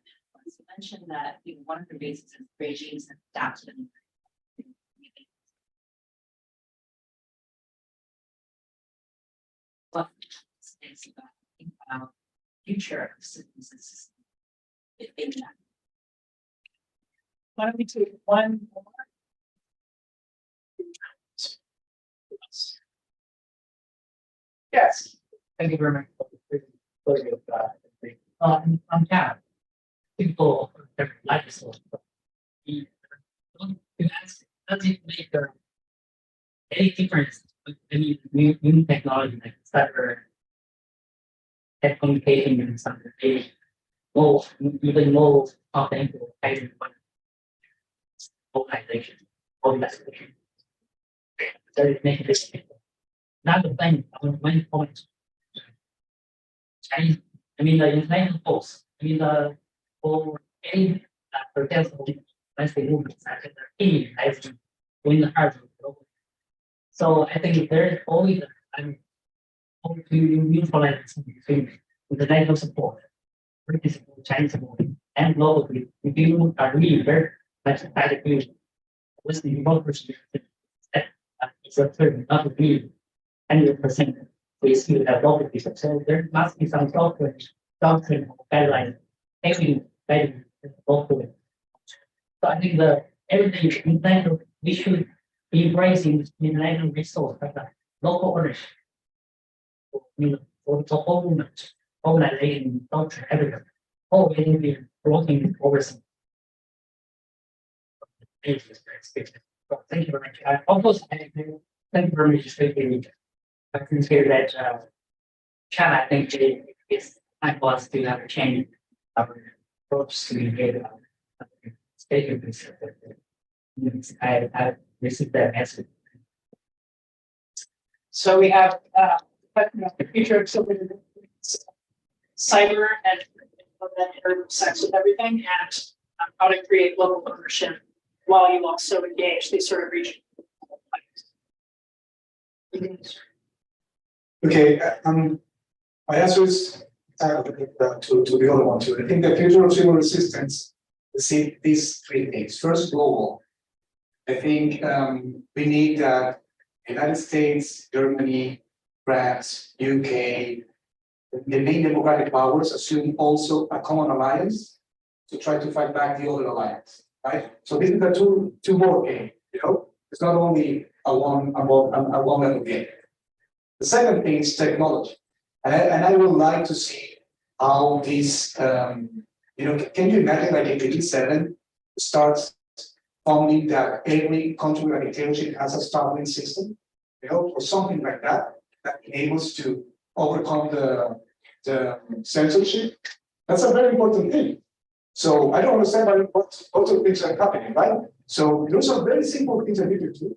You mentioned that one of the bases of regimes have adapted. What is about future of citizens? Why don't we take one more? Yes. Thank you very much for your I'm Harb. People their lifestyle. Does it make any difference with any new technology like cyber communication and something maybe more even more authentic organization? Does it make a difference? Another thing on one point. Chinese, I mean the international force, I mean the for any protest let's say movements, I think the team has been doing the hard work. So I think there is always how to neutralize between international support, British support, Chinese support, and locally, if you are really very much attached with the democracy, it's a term, not really 100%. We see that local people. So there must be some doctrine guidelines taking value locally. So I think everything international, we should be embracing international resource like that, local ownership. For the whole movement, organization, doctrine, everything. All we need to be working overseas. Thank you very much. I also thank you very much for speaking. I can hear that China, I think it's time for us to have a change our approach to the statement. I received that message. So we have the future of cyber and that intersects with everything, and how to create local ownership while you also engage these sort of regional. Okay, my answer is to the other one too. I think the future of civil resistance is see these three things. First, global. I think we need United States, Germany, France, UK, the main democratic powers assume also a common alliance to try to fight back the other alliance, right? So this is a two board game, It's not only a one level game. The second thing is technology, and I would like to see how this, can you imagine like in 1987 starts funding that every country like dictatorship has a Starlink system, or something like that enables to overcome the censorship. That's a very important thing. So I don't understand why lots of things are happening, right? So those are very simple things that you can do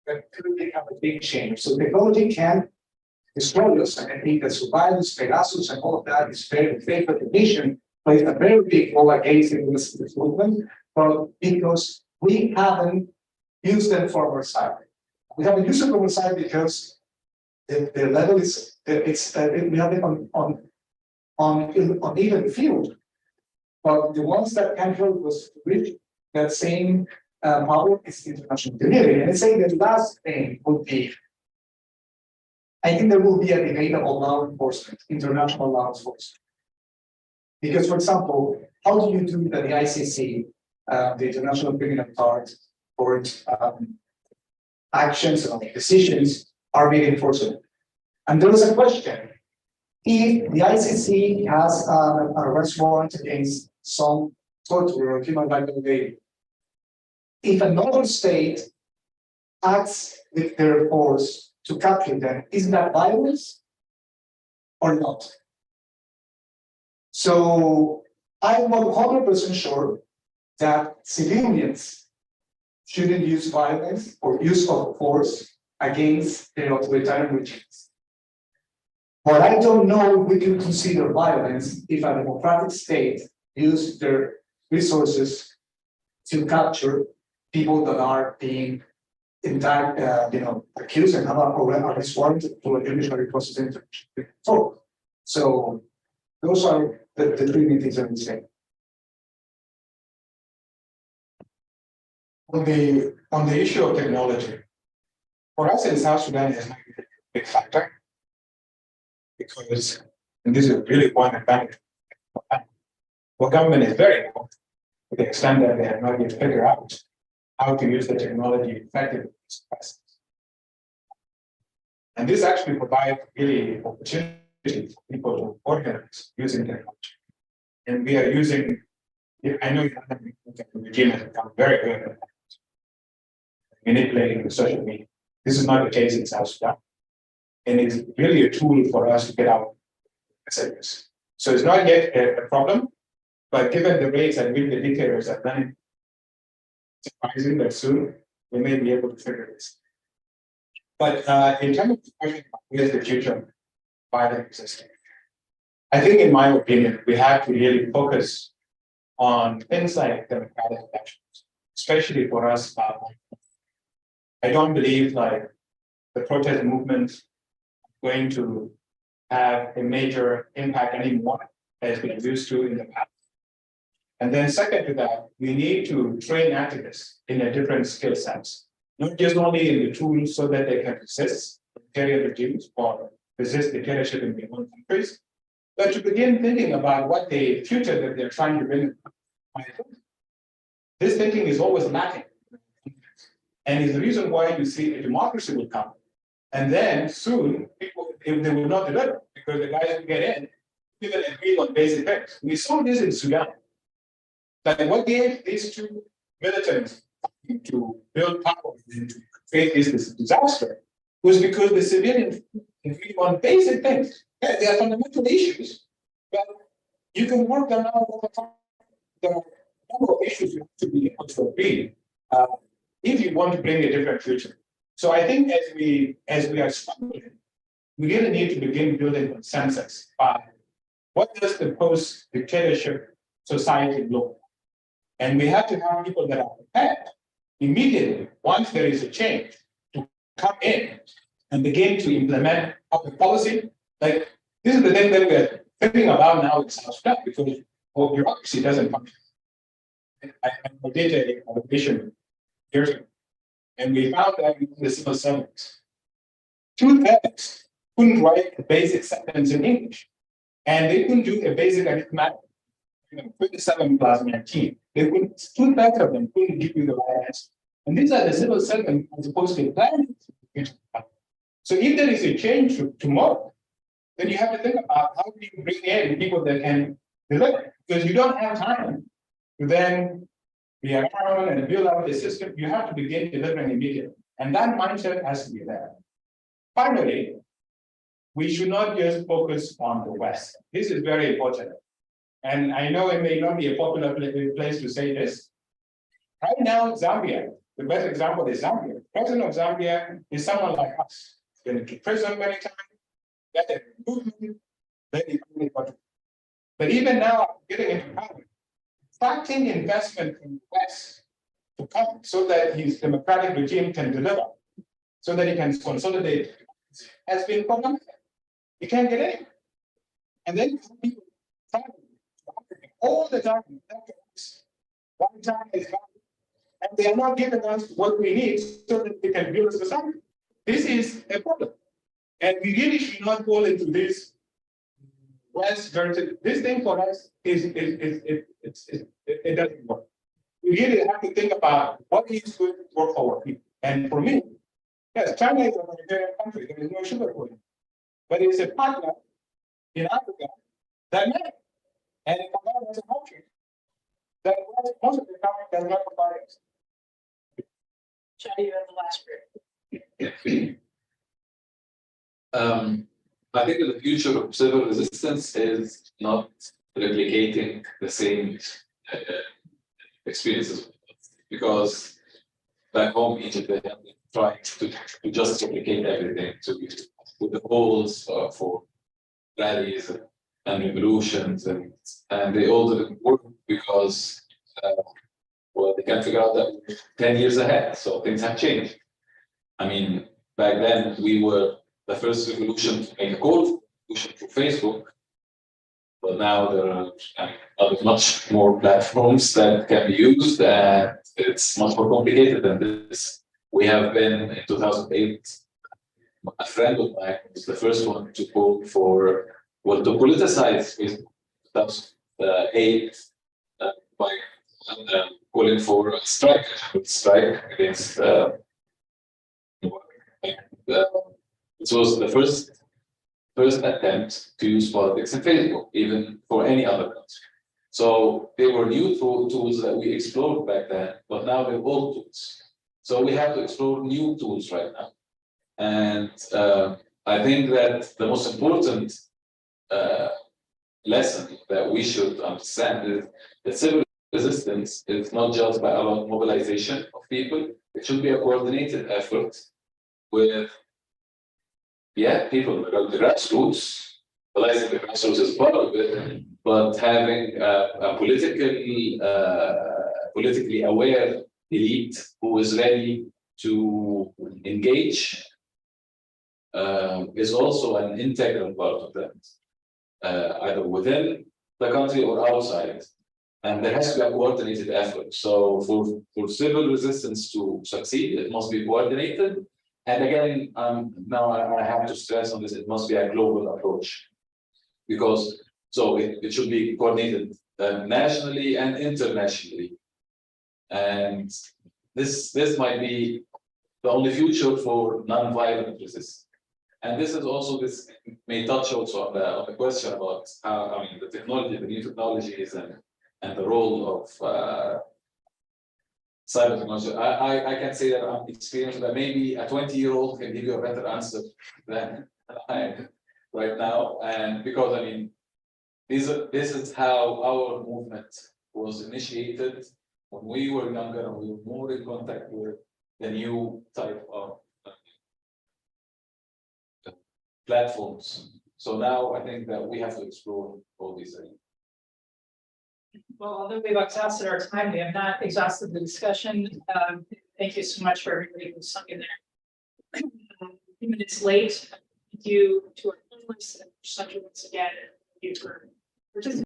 that could have a big change. So technology can destroy us, and I think that surveillance, Pegasus, and all of that is very fake recognition plays a very big role against this movement, but because we haven't used them for our side. We haven't used them for our side because the level is we have it on even field. But the ones that can help us reach that same power is the international community. And I say the last thing would be, I think there will be a debate about law enforcement, international law enforcement. Because, for example, how do you do that the ICC, the International Criminal Court, actions and decisions are being enforceable? And there is a question. If the ICC has an arrest warrant against some torture or human rights violation, if another state acts with their force to capture them, is that violence or not? So I'm 100% sure that civilians shouldn't use violence or use of force against the authoritarian regimes. But I don't know if we can consider violence if a democratic state use their resources to capture people that are being accused and have a arrest warrant for a judiciary process intervention. So those are the three main things I would say. On the issue of technology, for us in South Sudan, it's not a big factor because, and this is really one advantage, our government is very important to the extent that they have not yet figured out how to use the technology effectively. And this actually provides really opportunity for people to organize using technology. And we are using, I know the regime has become very good at manipulating the social media. This is not the case in South Sudan. And it's really a tool for us to get out messages. So it's not yet a problem, but given the rates at which the dictators are running, it's surprising that soon we may be able to figure this. But in terms of where's the future of violent existing, I think, in my opinion, we have to really focus on things like democratic elections, especially for us. I don't believe like the protest movement is going to have a major impact anymore as we used to in the past. And then second to that, we need to train activists in a different skill sets, not just only in the tools so that they can resist authoritarian regimes or resist dictatorship in their own countries, but to begin thinking about what the future that they're trying to bring. This thinking is always lacking. And is the reason why you see a democracy will come. And then soon, people, if they will not deliver, because the guys who get in, people agree on basic things. We saw this in Sudan. Like what gave these two militants to build power and to create this disaster was because the civilians agree on basic things. Yeah, they are fundamental issues, but you can work them out over time. There are a number of issues you have to be able to agree if you want to bring a different future. So I think as we are struggling, we really need to begin building consensus by what does the post-dictatorship society look like? And we have to have people that are prepared immediately, once there is a change, to come in and begin to implement public policy. Like, this is the thing that we're thinking about now in South Sudan, because our bureaucracy doesn't function. I did a evaluation years ago, and we found that in the civil servants, 2/3 couldn't write a basic sentence in English, and they couldn't do a basic arithmetic. 27 plus 19. They couldn't, 2/3 of them couldn't give you the right answer. And these are the civil servants as opposed to planning. So if there is a change tomorrow, then you have to think about how do you bring in people that can deliver, because you don't have time to then be around and build out the system. You have to begin delivering immediately. And that mindset has to be there. Finally, we should not just focus on the West. This is very important. And I know it may not be a popular place to say this. Right now, Zambia, the best example is Zambia. The president of Zambia is someone like us. Been to prison many times, that a movement, but even now, getting into power, attracting investment from the West to come so that his democratic regime can deliver, so that he can consolidate, has been problematic. You can't get in. And then people travel all the time. One time is gone. And they are not giving us what we need so that we can build a society. This is a problem. And we really should not fall into this West versus this thing for us it doesn't work. We really have to think about what is going to work for our people. And for me, yes, China is a humanitarian country, there is no sugar for it. But it's a partner in Africa that matters. And it provides an option that most of the time does not provide us. Shady, you have the last word. I think the future of civil resistance is not replicating the same experiences, because back home in Egypt they have been trying to just replicate everything, to put the goals for rallies and revolutions, and they all didn't work because well, they can't figure out that we're 10 years ahead, so things have changed. I mean, back then we were the first revolution to make a call revolution through Facebook, but now there are much more platforms that can be used, and it's much more complicated than this. We have been in 2008. A friend of mine was the first one to call for, well, to politicize in 2008 by calling for a strike against. It was the first attempt to use politics in Facebook, even for any other country. So they were new tools that we explored back then, but now they're old tools. So we have to explore new tools right now. And I think that the most important lesson that we should understand is that civil resistance is not just about mobilization of people. It should be a coordinated effort with, people, the grassroots. Mobilizing the grassroots is part of it, but having a politically aware elite who is ready to engage is also an integral part of that, either within the country or outside. And there has to be a coordinated effort. So for civil resistance to succeed, it must be coordinated. And again, now I have to stress on this, it must be a global approach. Because so it should be coordinated nationally and internationally. And this might be the only future for non-violent resistance. And this is also, this may touch also on the question about how, the technology, the new technologies and the role of cyber technology. I can say that I'm experienced, that maybe a 20-year-old can give you a better answer than I right now. And because this is how our movement was initiated when we were younger and we were more in contact with the new type of platforms. So now I think that we have to explore all these things. Well, although we've exhausted our time, we have not exhausted the discussion. Thank you so much for everybody who's sung in there. A few minutes late. Thank you to our panelists and presenter once again. Thank you for participating.